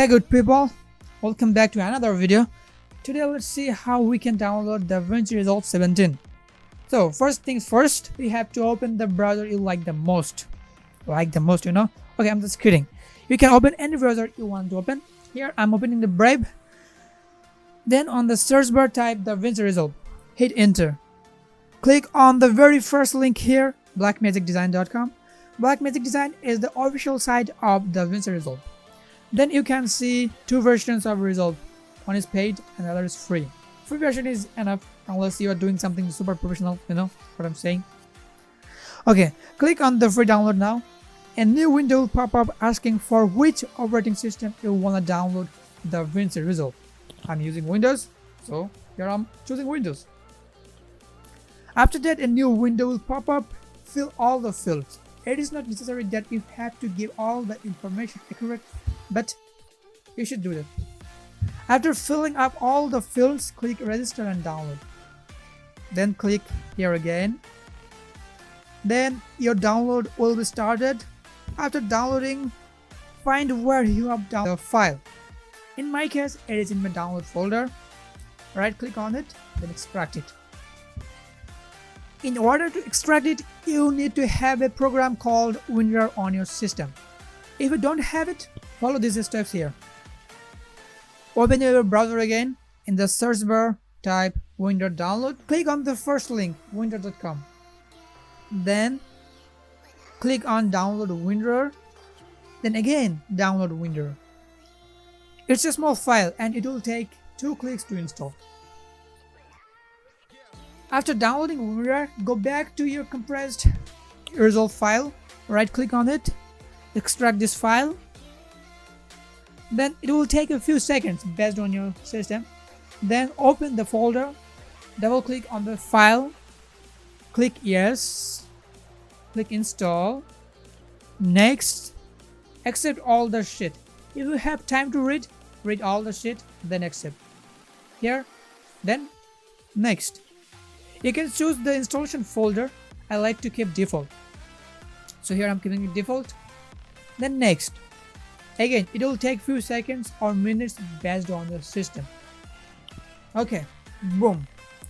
Hey good people, welcome back to another video. Today let's see how we can download Davinci Resolve 17. So first things first, we have to open the browser you like the most. Okay, I'm just kidding. You can open any browser you want to open. Here I'm opening the Brave. Then on the search bar type Davinci Resolve. Hit enter. Click on the very first link here, blackmagicdesign.com. Blackmagic Design is the official site of Davinci Resolve. Then you can see two versions of Resolve. One is paid and the other is free. Free version is enough unless you are doing something super professional, you know what I'm saying. Okay, click on the free download now. A new window will pop up asking for which operating system you want to download Davinci Resolve. I'm using Windows, so here I'm choosing Windows. After that, a new window will pop up. Fill all the fields. It is not necessary that you have to give all the information accurate, but you should do that. After filling up all the fields, click register and download. Then click here again. Then your download will be started. After downloading, find where you have downloaded the file. In my case, it is in my download folder. Right click on it, then extract it. In order to extract it, you need to have a program called WinRAR on your system. If you don't have it, follow these steps here. Open your browser again. In the search bar, type WinRAR download. Click on the first link, winrar.com. Then click on download WinRAR. Then again, download WinRAR. It's a small file and it will take 2 clicks to install. After downloading WinRAR, go back to your compressed Resolve file, right click on it, extract this file. Then it will take a few seconds based on your system. Then open the folder, double click on the file, click yes, click install, next, accept all the shit. If you have time to read all the shit, then accept. Here, then next. You can choose the installation folder. I like to keep default. So here I'm keeping it default. Then next. Again, it will take few seconds or minutes based on the system. Okay, boom.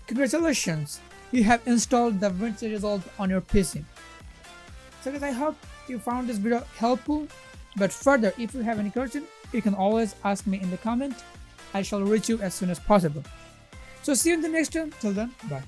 Congratulations. You have installed Davinci Resolve on your PC. So guys, I hope you found this video helpful. But further, if you have any question, you can always ask me in the comment. I shall reach you as soon as possible. So see you in the next one. Till then, bye.